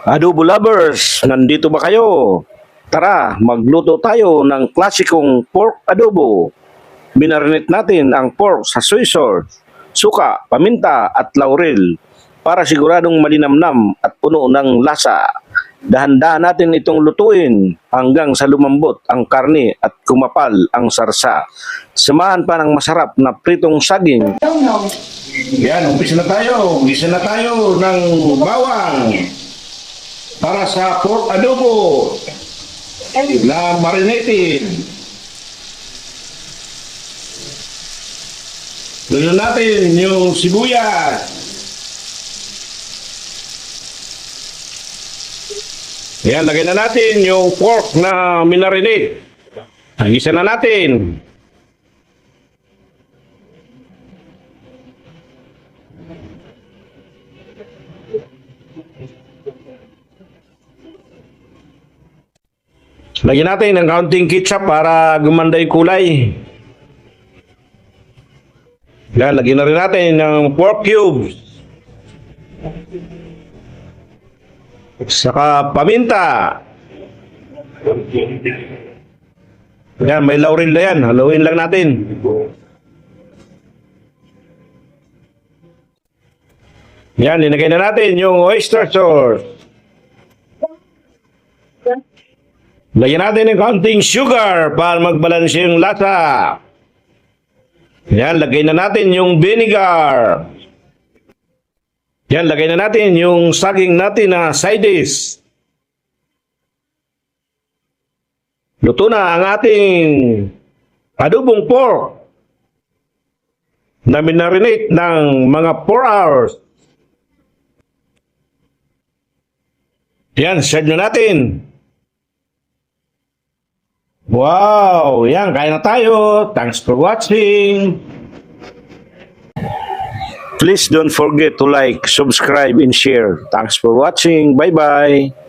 Adobo lovers, nandito ba kayo? Tara, magluto tayo ng klasikong pork adobo. Minarinate natin ang pork sa soy sauce, suka, paminta at laurel para siguradong malinamnam at puno ng lasa. Dahan-dahan natin itong lutuin hanggang sa lumambot ang karne at kumapal ang sarsa. Samahan pa ng masarap na pritong saging. Yan, umpisa na tayo. Umpisa na tayo ng bawang para sa pork adobo na marinated. Lagyan natin yung sibuyas. Yan, lagyan na natin yung pork na minarinate. Hagisa na natin. Lagyan natin ng kaunting ketchup para gumanda yung kulay. Yan, lagyan na rin natin ng pork cubes. Saka paminta. Yan, may laurel na yan. Haluin lang natin. Yan, linagay na natin yung oyster sauce. Lagyan natin ng kaunting sugar para magbalanse yung lasa. Yan, lagay na natin yung vinegar. Yan, lagay na natin yung saging natin na side dish. Luto na ang ating adobong pork na minarinate ng mga 4 hours. Yan, serve na natin. Wow! Yan, kain na tayo. Thanks for watching. Please don't forget to like, subscribe, and share. Thanks for watching. Bye-bye.